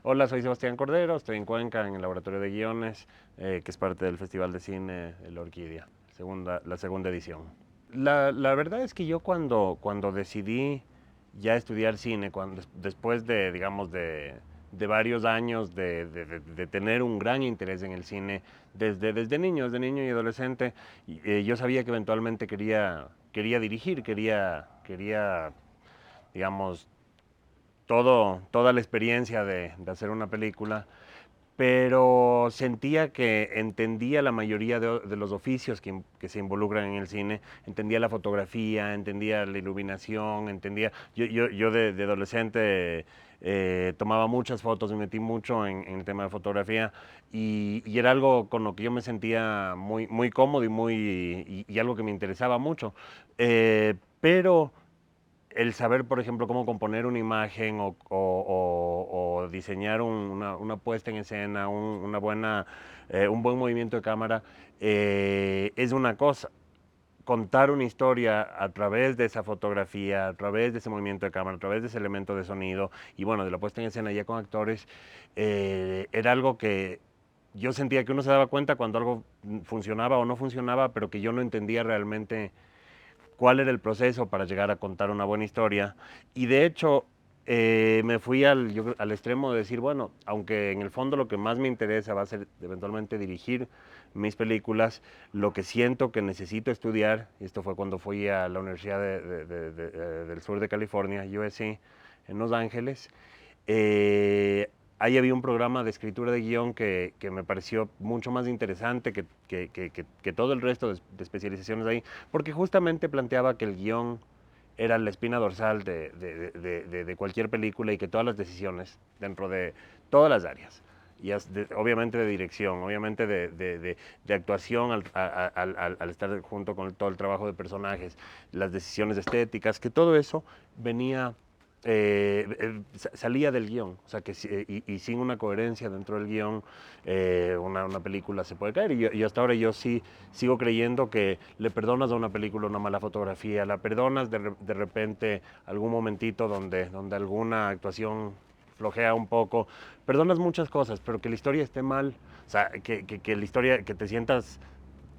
Hola, soy Sebastián Cordero, estoy en Cuenca en el laboratorio de guiones, que es parte del Festival de Cine La Orquídea, la segunda edición. La verdad es que yo cuando decidí ya estudiar cine, después de, digamos, de varios años de tener un gran interés en el cine, desde niño y adolescente, yo sabía que eventualmente quería dirigir, quería, digamos, toda la experiencia de hacer una película, pero sentía que entendía la mayoría de los oficios que se involucran en el cine, entendía la fotografía, entendía la iluminación, yo de adolescente tomaba muchas fotos, me metí mucho en el tema de fotografía y era algo con lo que yo me sentía muy cómodo y algo que me interesaba mucho. Pero el saber, por ejemplo, cómo componer una imagen o diseñar una puesta en escena, un buen movimiento de cámara, es una cosa. Contar una historia a través de esa fotografía, a través de ese movimiento de cámara, a través de ese elemento de sonido y bueno, de la puesta en escena ya con actores, era algo que yo sentía que uno se daba cuenta cuando algo funcionaba o no funcionaba, pero que yo no entendía realmente cuál era el proceso para llegar a contar una buena historia. Y de hecho, me fui al extremo de decir, bueno, aunque en el fondo lo que más me interesa va a ser eventualmente dirigir mis películas, lo que siento que necesito estudiar, y esto fue cuando fui a la Universidad del Sur de California, USC, en Los Ángeles, eh, ahí había un programa de escritura de guión que me pareció mucho más interesante que todo el resto de especializaciones ahí, porque justamente planteaba que el guión era la espina dorsal de cualquier película y que todas las decisiones dentro de todas las áreas, obviamente de dirección, obviamente de actuación al estar junto con todo el trabajo de personajes, las decisiones estéticas, que todo eso venía salía del guión, o sea que y sin una coherencia dentro del guión, una película se puede caer. Y hasta ahora yo sí sigo creyendo que le perdonas a una película una mala fotografía, la perdonas de repente algún momentito donde alguna actuación flojea un poco, perdonas muchas cosas, pero que la historia esté mal, o sea, que la historia, que te sientas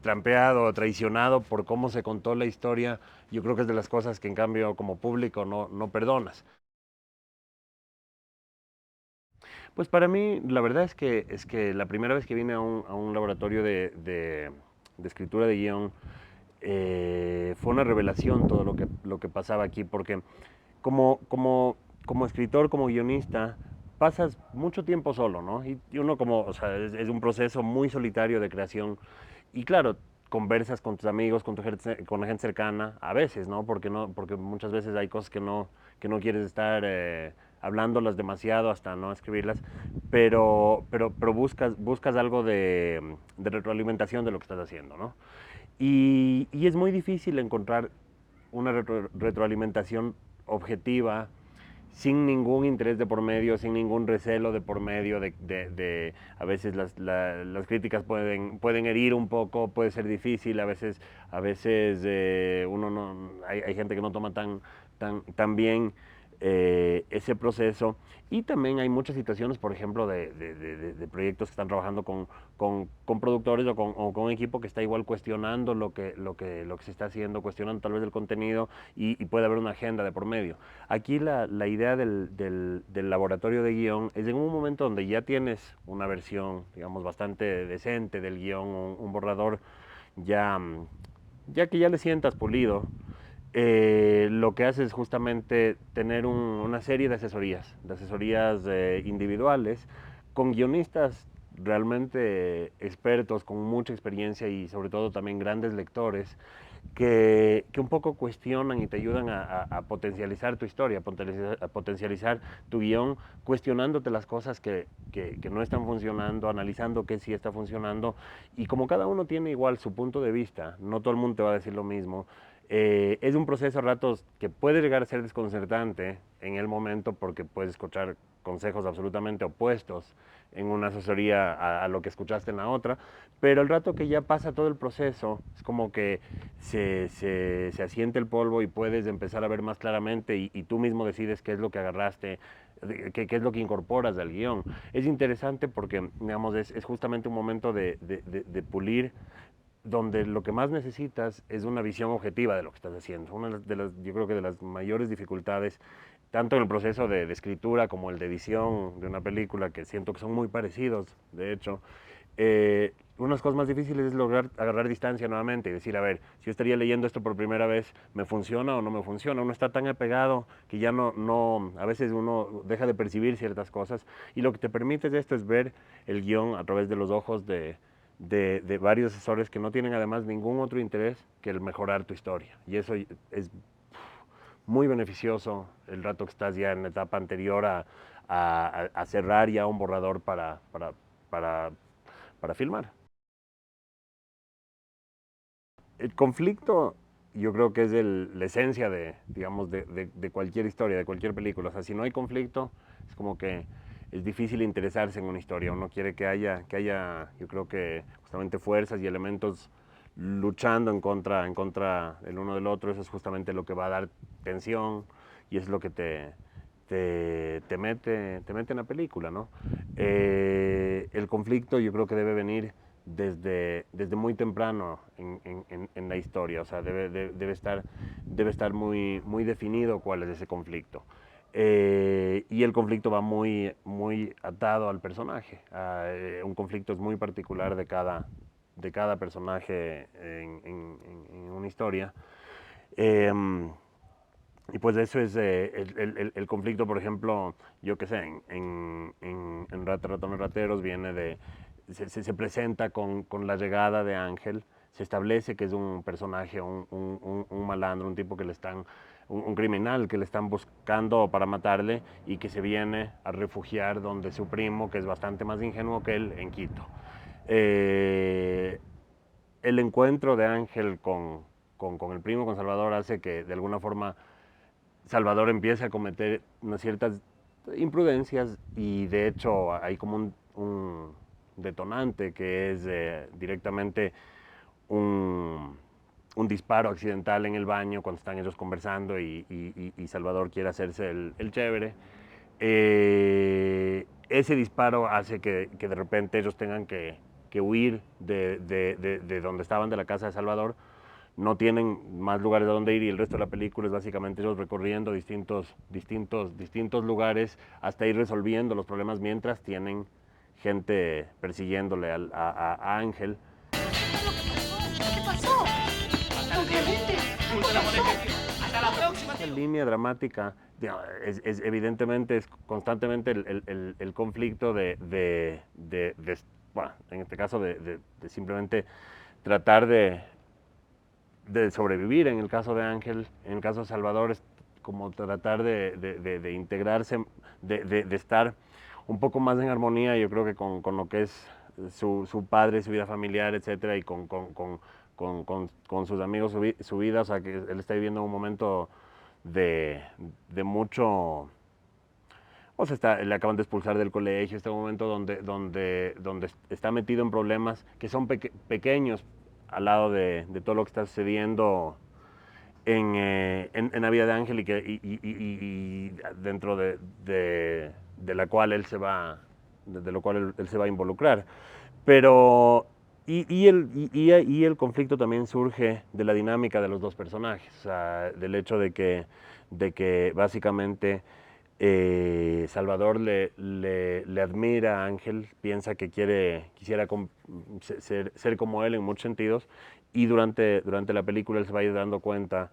trampeado o traicionado por cómo se contó la historia, yo creo que es de las cosas que en cambio como público no perdonas. Pues para mí, la verdad es que la primera vez que vine a un laboratorio de escritura de guión, fue una revelación todo lo que pasaba aquí, porque como, como, como escritor, como guionista, pasas mucho tiempo solo, ¿no? Y uno o sea, es un proceso muy solitario de creación. Y claro, conversas con tus amigos, con la gente cercana, a veces, ¿no? Porque muchas veces hay cosas que no quieres estar hablándolas demasiado hasta no escribirlas, pero buscas algo de retroalimentación de lo que estás haciendo, ¿no? Y es muy difícil encontrar una retroalimentación objetiva, sin ningún interés de por medio, sin ningún recelo de por medio, a veces las críticas pueden herir un poco, puede ser difícil, a veces uno no, hay gente que no toma tan bien ese proceso. Y también hay muchas situaciones, por ejemplo, de proyectos que están trabajando con productores o con un equipo que está igual cuestionando lo que se está haciendo, cuestionando tal vez el contenido y puede haber una agenda de por medio. Aquí la idea del laboratorio de guión es en un momento donde ya tienes una versión, digamos, bastante decente del guión, un borrador ya, ya que ya le sientas pulido, lo que hace es justamente tener una serie de asesorías individuales con guionistas realmente expertos, con mucha experiencia y sobre todo también grandes lectores que un poco cuestionan y te ayudan a potencializar tu historia, a potencializar tu guión, cuestionándote las cosas que no están funcionando, analizando qué sí está funcionando. Y como cada uno tiene igual su punto de vista, no todo el mundo te va a decir lo mismo, es un proceso a ratos que puede llegar a ser desconcertante en el momento porque puedes escuchar consejos absolutamente opuestos en una asesoría a lo que escuchaste en la otra, pero el rato que ya pasa todo el proceso, es como que se asiente el polvo y puedes empezar a ver más claramente y tú mismo decides qué es lo que agarraste, qué es lo que incorporas al guión. Es interesante porque, digamos, es justamente un momento de pulir donde lo que más necesitas es una visión objetiva de lo que estás haciendo. Yo creo que de las mayores dificultades, tanto en el proceso de escritura como el de edición de una película, que siento que son muy parecidos, de hecho, una de las cosas más difíciles es lograr agarrar distancia nuevamente y decir, a ver, si yo estaría leyendo esto por primera vez, ¿me funciona o no me funciona? Uno está tan apegado que ya a veces uno deja de percibir ciertas cosas y lo que te permite esto es ver el guión a través de los ojos de varios asesores que no tienen además ningún otro interés que el mejorar tu historia. Y eso es muy beneficioso el rato que estás ya en la etapa anterior a cerrar ya un borrador para, para filmar. El conflicto yo creo que es la esencia digamos, de cualquier historia, de cualquier película. O sea, si no hay conflicto, es como que es difícil interesarse en una historia. Uno quiere que haya, yo creo que justamente fuerzas y elementos luchando en contra el uno del otro. Eso es justamente lo que va a dar tensión y es lo que te mete en la película, ¿no? El conflicto yo creo que debe venir desde muy temprano en la historia, o sea, debe estar muy definido cuál es ese conflicto. Y el conflicto va muy atado al personaje. Un conflicto es muy particular de cada personaje en una historia. Eh, y pues eso es el conflicto, por ejemplo, yo qué sé, en Ratones Rateros viene se presenta con la llegada de Ángel, se establece que es un personaje, un malandro, un tipo que un criminal que le están buscando para matarle y que se viene a refugiar donde su primo, que es bastante más ingenuo que él, en Quito. Eh, el encuentro de Ángel con el primo, con Salvador, hace que de alguna forma Salvador empieza a cometer unas ciertas imprudencias y de hecho hay como un detonante que es directamente un, un, disparo accidental en el baño cuando están ellos conversando y Salvador quiere hacerse el chévere. Ese disparo hace que de repente ellos tengan que huir de donde estaban, de la casa de Salvador. No tienen más lugares a donde ir y el resto de la película es básicamente ellos recorriendo distintos lugares hasta ir resolviendo los problemas mientras tienen gente persiguiéndole a Ángel. ¿Qué pasó? Obviamente. Hasta la próxima. La línea dramática evidentemente es constantemente el conflicto bueno, en este caso de simplemente tratar de sobrevivir. En el caso de Ángel, en el caso de Salvador, es como tratar de integrarse, de estar un poco más en armonía, yo creo que con lo que es su padre, su vida familiar, etcétera, y con sus amigos, su vida. O sea, que él está viviendo un momento de mucho. O sea, le acaban de expulsar del colegio, este momento donde está metido en problemas que son pequeños al lado de todo lo que está sucediendo en la vida de Ángel y dentro de la cual él se va, de lo cual él se va a involucrar. Pero y el conflicto también surge de la dinámica de los dos personajes, o sea, del hecho de que básicamente Salvador le admira a Ángel, piensa que quisiera ser como él en muchos sentidos, y durante la película él se va a ir dando cuenta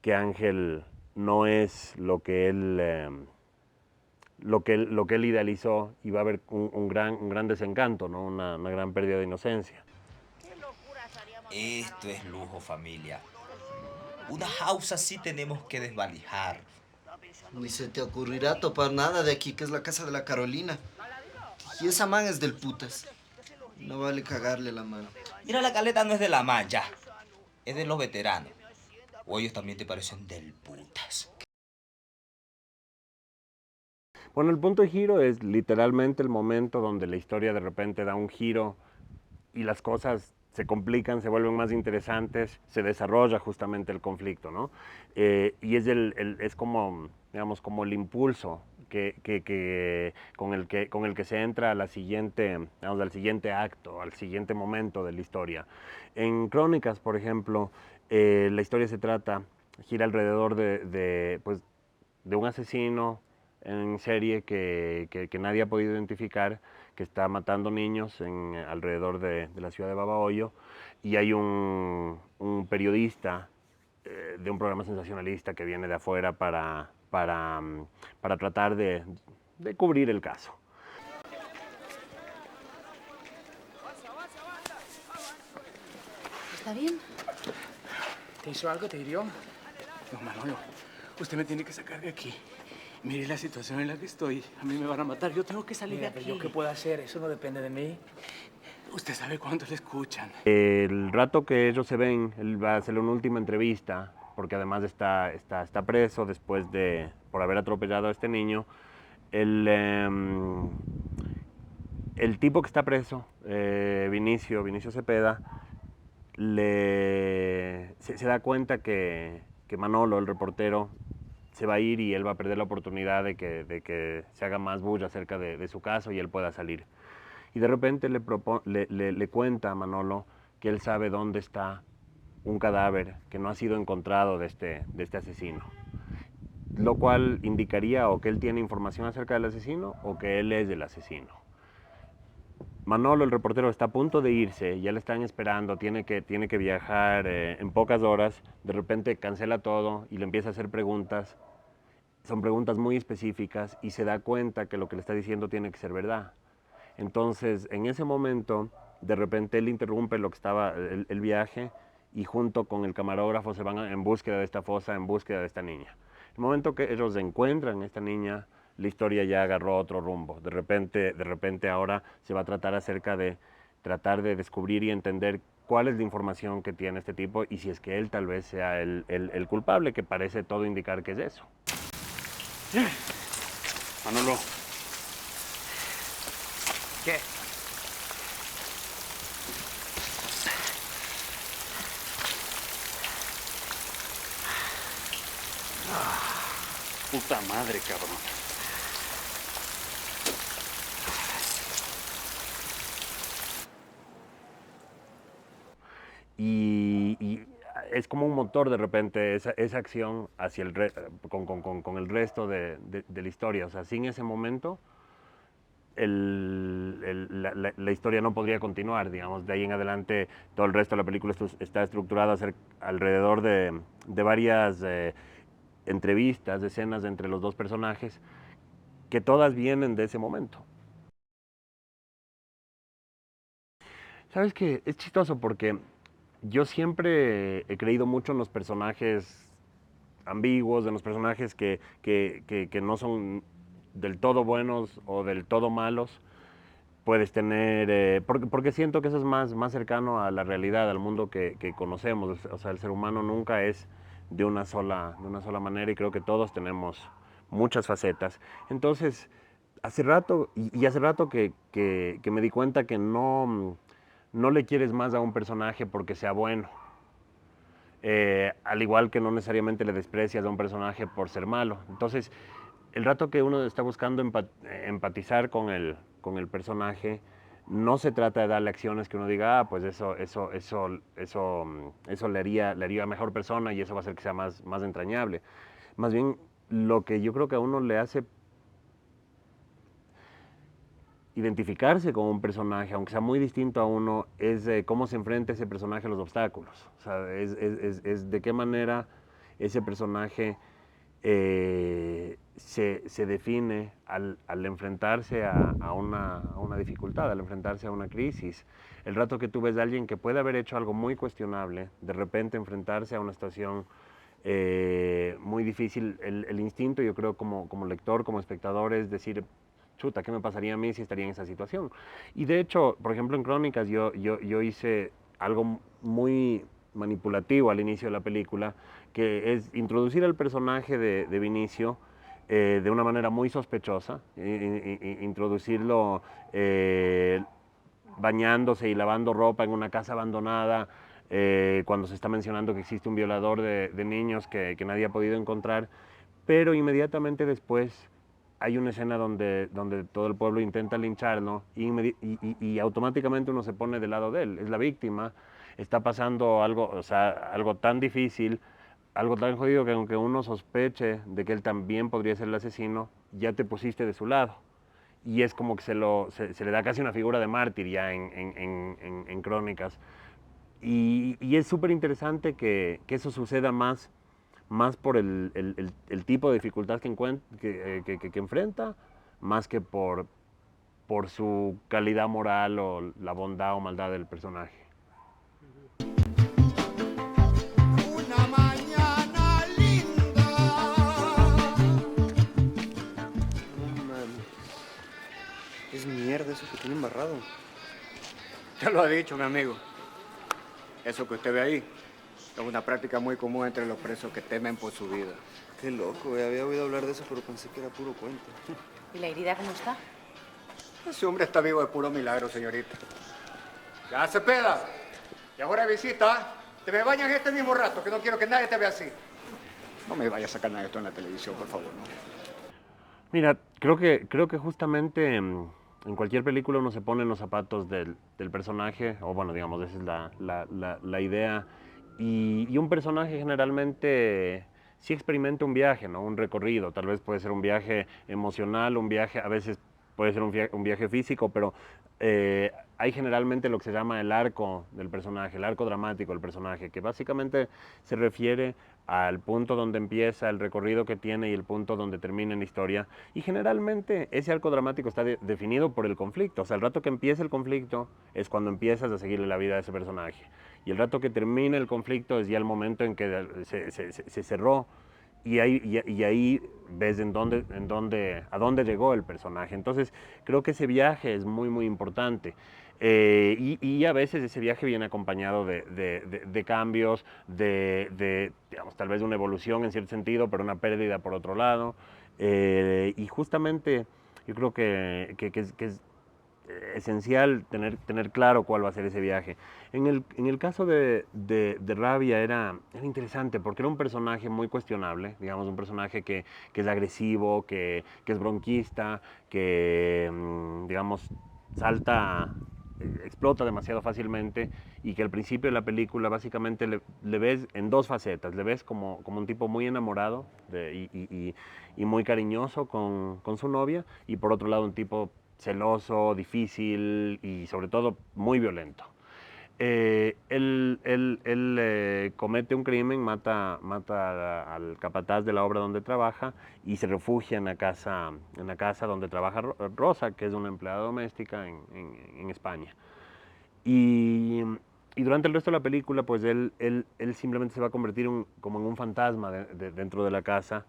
que Ángel no es lo que él idealizó, y va a haber un gran desencanto, ¿no? Una gran pérdida de inocencia. Esto es lujo, familia. Una house así tenemos que desvalijar. Ni se te ocurrirá topar nada de aquí, que es la casa de la Carolina. Y esa man es del putas. No vale cagarle la mano. Mira, la caleta no es de la mancha, es de los veteranos. O ellos también te parecen del putas. Bueno, el punto de giro es literalmente el momento donde la historia de repente da un giro y las cosas se complican, se vuelven más interesantes, se desarrolla justamente el conflicto, ¿no? Y es como, digamos, como el impulso con el que se entra a la siguiente, vamos, al siguiente acto, al siguiente momento de la historia. En Crónicas, por ejemplo, la historia gira alrededor pues, de un asesino en serie que nadie ha podido identificar, que está matando niños alrededor de la ciudad de Babahoyo, y hay un periodista de un programa sensacionalista que viene de afuera para tratar de cubrir el caso. ¿Está bien? ¿Te hizo algo? ¿Te hirió? Don Manolo, usted me tiene que sacar de aquí. Mire la situación en la que estoy. A mí me van a matar. Yo tengo que salir de aquí. ¿Yo qué puedo hacer? Eso no depende de mí. Usted sabe cuánto le escuchan. El rato que ellos se ven, él va a hacerle una última entrevista, porque además está preso después por haber atropellado a este niño. El tipo que está preso, Vinicio Cepeda, se da cuenta que Manolo, el reportero, se va a ir y él va a perder la oportunidad de que se haga más bulla acerca de su caso y él pueda salir. Y de repente le cuenta a Manolo que él sabe dónde está un cadáver que no ha sido encontrado de este asesino. Lo cual indicaría o que él tiene información acerca del asesino o que él es el asesino. Manolo, el reportero, está a punto de irse, ya le están esperando, tiene que viajar en pocas horas, de repente cancela todo y le empieza a hacer preguntas. Son preguntas muy específicas y se da cuenta que lo que le está diciendo tiene que ser verdad. Entonces, en ese momento, de repente él interrumpe lo que estaba el viaje y junto con el camarógrafo se van en búsqueda de esta fosa, en búsqueda de esta niña. El momento que ellos encuentran a esta niña, la historia ya agarró otro rumbo. De repente ahora se va a tratar acerca de tratar de descubrir y entender cuál es la información que tiene este tipo y si es que él tal vez sea el culpable, que parece todo indicar que es eso. Manolo. ¿Qué? Puta madre, cabrón. Y es como un motor de repente esa acción hacia con el resto de la historia. O sea, sin ese momento la historia no podría continuar, digamos. De ahí en adelante todo el resto de la película está estructurada alrededor de varias entrevistas, escenas entre los dos personajes, que todas vienen de ese momento. ¿Sabes qué? Es chistoso porque yo siempre he creído mucho en los personajes ambiguos, en los personajes que no son del todo buenos o del todo malos. Puedes tener, porque siento que eso es más cercano a la realidad, al mundo que conocemos. O sea, el ser humano nunca es de una sola manera y creo que todos tenemos muchas facetas. Entonces, hace rato que me di cuenta que no le quieres más a un personaje porque sea bueno. Al igual que no necesariamente le desprecias a un personaje por ser malo. Entonces, el rato que uno está buscando empatizar con el personaje, no se trata de darle acciones que uno diga, pues eso le haría mejor persona y eso va a hacer que sea más entrañable. Más bien, lo que yo creo que a uno le hace identificarse con un personaje, aunque sea muy distinto a uno, es cómo se enfrenta ese personaje a los obstáculos. O sea, es de qué manera ese personaje se define al enfrentarse a una dificultad, al enfrentarse a una crisis. El rato que tú ves a alguien que puede haber hecho algo muy cuestionable, de repente enfrentarse a una situación muy difícil, el instinto, yo creo, como lector, como espectador, es decir, chuta, ¿qué me pasaría a mí si estaría en esa situación? Y de hecho, por ejemplo, en Crónicas yo hice algo muy manipulativo al inicio de la película, que es introducir al personaje de Vinicio de una manera muy sospechosa, introducirlo bañándose y lavando ropa en una casa abandonada, cuando se está mencionando que existe un violador de niños que nadie ha podido encontrar, pero inmediatamente después hay una escena donde todo el pueblo intenta lincharlo y automáticamente uno se pone del lado de él. Es la víctima, está pasando algo, o sea, algo tan difícil, algo tan jodido que aunque uno sospeche de que él también podría ser el asesino, ya te pusiste de su lado. Y es como que se le da casi una figura de mártir ya en Crónicas. Y es súper interesante que eso suceda más por el tipo de dificultad que enfrenta, más que por su calidad moral o la bondad o maldad del personaje. Una mañana linda. No mames. Es mierda eso que tiene embarrado. Te lo ha dicho, mi amigo. Eso que usted ve ahí es una práctica muy común entre los presos que temen por su vida. Qué loco, había oído hablar de eso, pero pensé que era puro cuento. ¿Y la herida cómo está? Ese hombre está vivo de puro milagro, señorita. Ya, Cepeda. Y ahora visita. Te me bañas este mismo rato, que no quiero que nadie te vea así. No me vayas a sacar nada de esto en la televisión, por favor, ¿no? Mira, creo que justamente en cualquier película uno se pone en los zapatos del personaje, o bueno, digamos, esa es la idea. Y un personaje generalmente sí experimenta un viaje, ¿no? Un recorrido. Tal vez puede ser un viaje emocional, un viaje, a veces puede ser un viaje físico, pero hay generalmente lo que se llama el arco del personaje, el arco dramático del personaje, que básicamente se refiere al punto donde empieza el recorrido que tiene y el punto donde termina la historia. Y generalmente ese arco dramático está definido por el conflicto. O sea, el rato que empieza el conflicto es cuando empiezas a seguirle la vida a ese personaje. Y el rato que termina el conflicto es ya el momento en que se cerró. Y ahí ves a dónde llegó el personaje. Entonces, creo que ese viaje es muy, muy importante. Y a veces ese viaje viene acompañado de cambios, digamos, tal vez de una evolución en cierto sentido, pero una pérdida por otro lado. Y justamente yo creo que es esencial tener claro cuál va a ser ese viaje. En el caso de Rabia era interesante porque era un personaje muy cuestionable, digamos, un personaje que es agresivo, que es bronquista, que, digamos, explota demasiado fácilmente y que al principio de la película básicamente le ves en dos facetas. Le ves como un tipo muy enamorado y muy cariñoso con su novia, y por otro lado un tipo celoso, difícil y sobre todo muy violento. Él comete un crimen, mata al capataz de la obra donde trabaja y se refugia en la casa donde trabaja Rosa, que es una empleada doméstica en España. Y durante el resto de la película, pues él simplemente se va a convertir como en un fantasma dentro de la casa,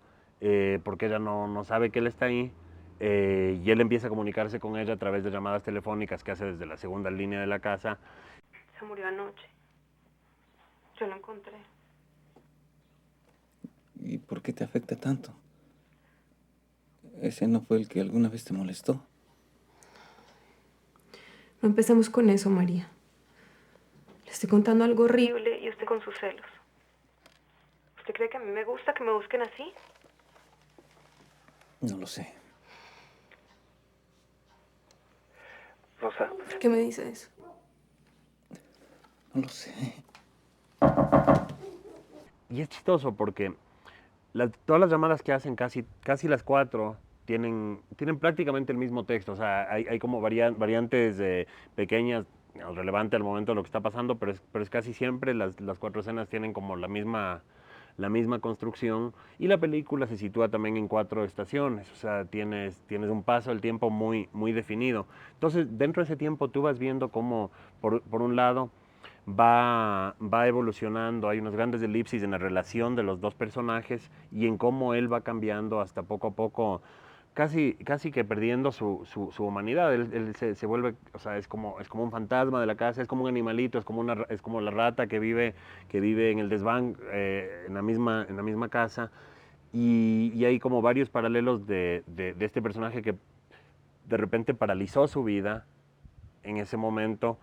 porque ella no sabe que él está ahí. Y él empieza a comunicarse con ella a través de llamadas telefónicas que hace desde la segunda línea de la casa. Se murió anoche. Yo lo encontré. ¿Y por qué te afecta tanto? ¿Ese no fue el que alguna vez te molestó? No empecemos con eso, María. Le estoy contando algo horrible y usted con sus celos. ¿Usted cree que a mí me gusta que me busquen así? No lo sé. Rosa. ¿Por qué me dice eso? No lo sé. Y es chistoso porque todas las llamadas que hacen, casi las cuatro, tienen prácticamente el mismo texto. O sea, hay como variantes pequeñas, relevantes al momento de lo que está pasando, pero es casi siempre las cuatro escenas tienen como la misma construcción, y la película se sitúa también en 4 estaciones. O sea, tienes un paso del tiempo muy, muy definido. Entonces, dentro de ese tiempo tú vas viendo cómo, por un lado, va evolucionando, hay unos grandes elipsis en la relación de los dos personajes y en cómo él va cambiando hasta poco a poco, casi que perdiendo su humanidad. Él se vuelve, o sea, es como un fantasma de la casa, es como un animalito, es como la rata que vive en el desván, en la misma casa. Y hay como varios paralelos de este personaje que de repente paralizó su vida en ese momento,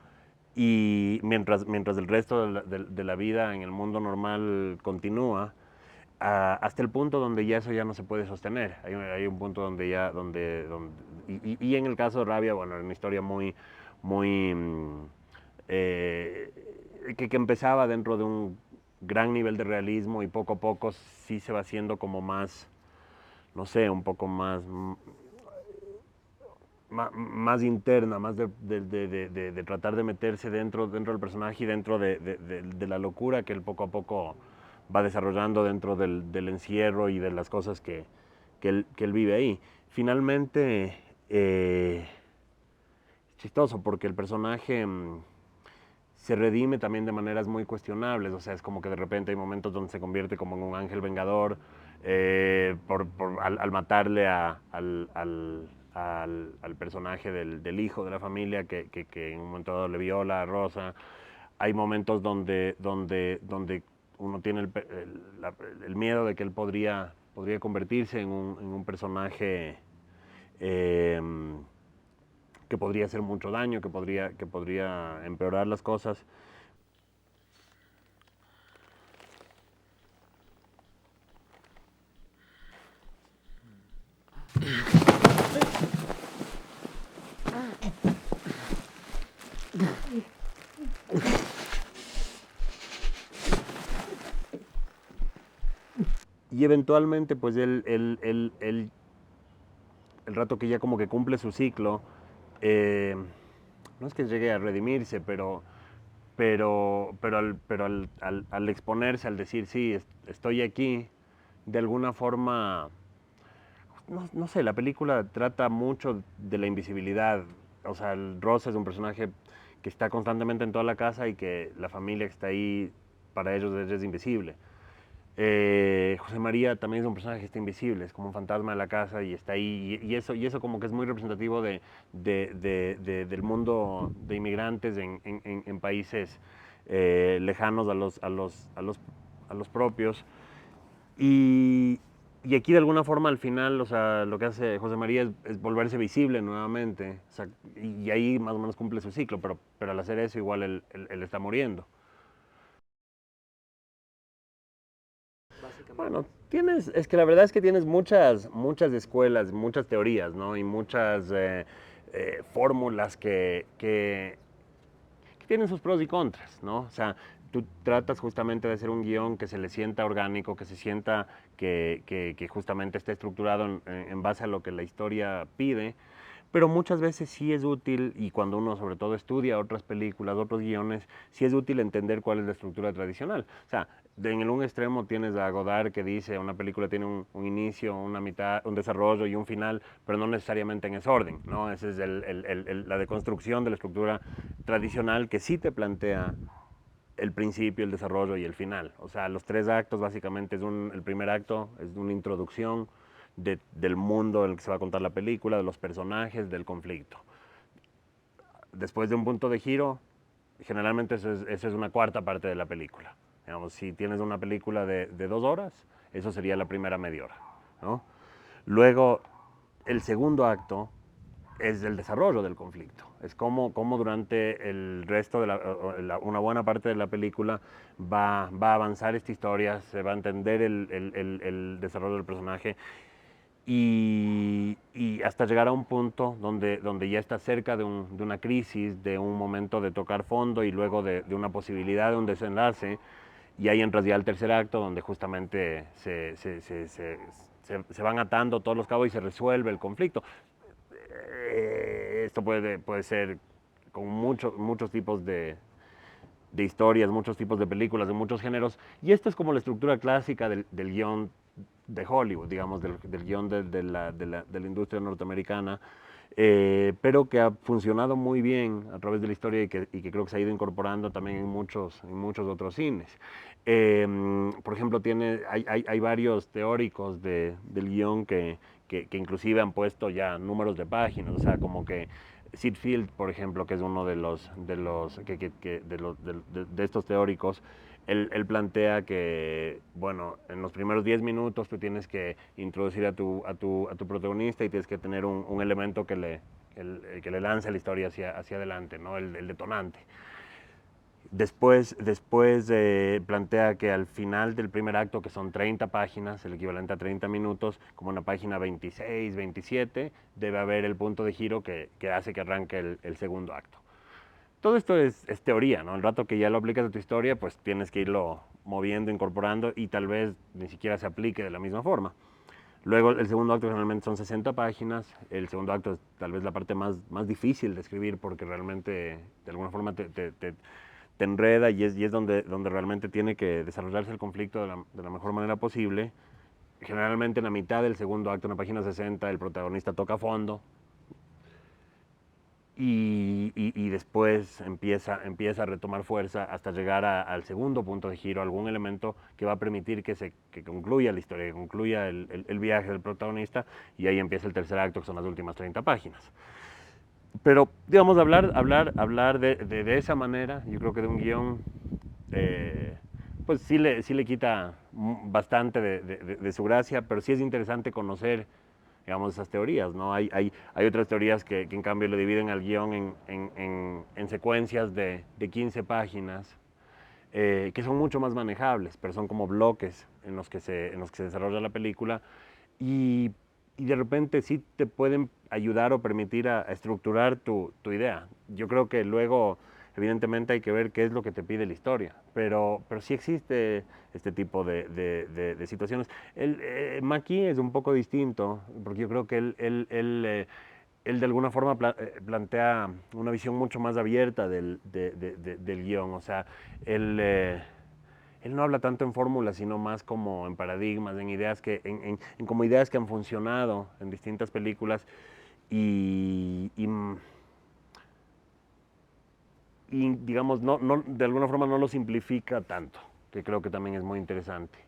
y mientras el resto de la vida en el mundo normal continúa, hasta el punto donde ya eso ya no se puede sostener. Hay un punto donde ya, y en el caso de Rabia, bueno, era una historia muy, muy, que empezaba dentro de un gran nivel de realismo y poco a poco sí se va haciendo como más, no sé, un poco más interna, más de tratar de meterse dentro del personaje y dentro de la locura que él poco a poco va desarrollando dentro del encierro y de las cosas que él vive ahí. Finalmente, chistoso porque el personaje se redime también de maneras muy cuestionables, o sea, es como que de repente hay momentos donde se convierte como en un ángel vengador al matarle al personaje del hijo de la familia que en un momento dado le viola a Rosa. Hay momentos donde uno tiene el miedo de que él podría convertirse en un personaje que podría hacer mucho daño, que podría empeorar las cosas. Y eventualmente, pues el rato que ya como que cumple su ciclo, no es que llegue a redimirse, pero al exponerse, al decir, sí, estoy aquí, de alguna forma, no sé, la película trata mucho de la invisibilidad. O sea, Rosa es un personaje que está constantemente en toda la casa y que la familia que está ahí, para ellos es invisible. José María también es un personaje que está invisible, es como un fantasma de la casa y está ahí, y eso como que es muy representativo del mundo de inmigrantes en países lejanos a los propios. Y aquí de alguna forma al final, o sea, lo que hace José María es volverse visible nuevamente, o sea, y ahí más o menos cumple su ciclo, pero al hacer eso igual él está muriendo. Bueno, es que la verdad es que tienes muchas escuelas, muchas teorías, ¿no? Y muchas fórmulas que tienen sus pros y contras, ¿no? O sea, tú tratas justamente de hacer un guión que se le sienta orgánico, que se sienta que justamente esté estructurado en base a lo que la historia pide, pero muchas veces sí es útil, y cuando uno sobre todo estudia otras películas, otros guiones, sí es útil entender cuál es la estructura tradicional. O sea, en un extremo tienes a Godard que dice una película tiene un inicio, una mitad, un desarrollo y un final, pero no necesariamente en ese orden, ¿no? Esa es la deconstrucción de la estructura tradicional que sí te plantea el principio, el desarrollo y el final. O sea, los tres actos básicamente el primer acto es una introducción del mundo en el que se va a contar la película, de los personajes, del conflicto. Después de un punto de giro, generalmente eso es una cuarta parte de la película. Digamos, si tienes una película de 2 horas, eso sería la primera media hora, ¿no? Luego, el segundo acto es el desarrollo del conflicto. Es como durante el resto de una buena parte de la película va a avanzar esta historia, se va a entender el desarrollo del personaje y hasta llegar a un punto donde ya está cerca de una crisis, de un momento de tocar fondo y luego de una posibilidad de un desenlace. Y ahí entras ya al tercer acto donde justamente se van atando todos los cabos y se resuelve el conflicto. Esto puede ser con muchos tipos de historias, muchos tipos de películas, de muchos géneros. Y esta es como la estructura clásica del guión de Hollywood, digamos, del guión de la industria norteamericana, pero que ha funcionado muy bien a través de la historia y que creo que se ha ido incorporando también en muchos otros cines. Por ejemplo, hay varios teóricos del guión que inclusive han puesto ya números de páginas, o sea, como que Sid Field, por ejemplo, que es uno de estos teóricos, él plantea que, bueno, en los primeros 10 minutos tú tienes que introducir a tu protagonista y tienes que tener un elemento que le lance la historia hacia adelante, ¿no? El detonante. Después plantea que al final del primer acto, que son 30 páginas, el equivalente a 30 minutos, como una página 26, 27, debe haber el punto de giro que hace que arranque el segundo acto. Todo esto es teoría, ¿no? El rato que ya lo aplicas a tu historia, pues tienes que irlo moviendo, incorporando y tal vez ni siquiera se aplique de la misma forma. Luego el segundo acto generalmente son 60 páginas, el segundo acto es tal vez la parte más difícil de escribir porque realmente de alguna forma te enreda y es donde realmente tiene que desarrollarse el conflicto de la mejor manera posible. Generalmente en la mitad del segundo acto, en la página 60, el protagonista toca fondo y después empieza a retomar fuerza hasta llegar al segundo punto de giro, algún elemento que va a permitir que concluya la historia, que concluya el viaje del protagonista y ahí empieza el tercer acto, que son las últimas 30 páginas. Pero, digamos, hablar de esa manera, yo creo que de un guión, pues sí le quita bastante de su gracia, pero sí es interesante conocer, digamos, esas teorías, ¿no? Hay otras teorías que en cambio le dividen al guión en secuencias de 15 páginas, que son mucho más manejables, pero son como bloques en los que se desarrolla la película y de repente sí te pueden ayudar o permitir a estructurar tu idea. Yo creo que luego, evidentemente, hay que ver qué es lo que te pide la historia, pero sí existe este tipo de situaciones. Mackie es un poco distinto, porque yo creo que él de alguna forma plantea una visión mucho más abierta del guión, o sea, él no habla tanto en fórmulas, sino más como en paradigmas, en ideas en como ideas que han funcionado en distintas películas y digamos, de alguna forma no lo simplifica tanto, que creo que también es muy interesante.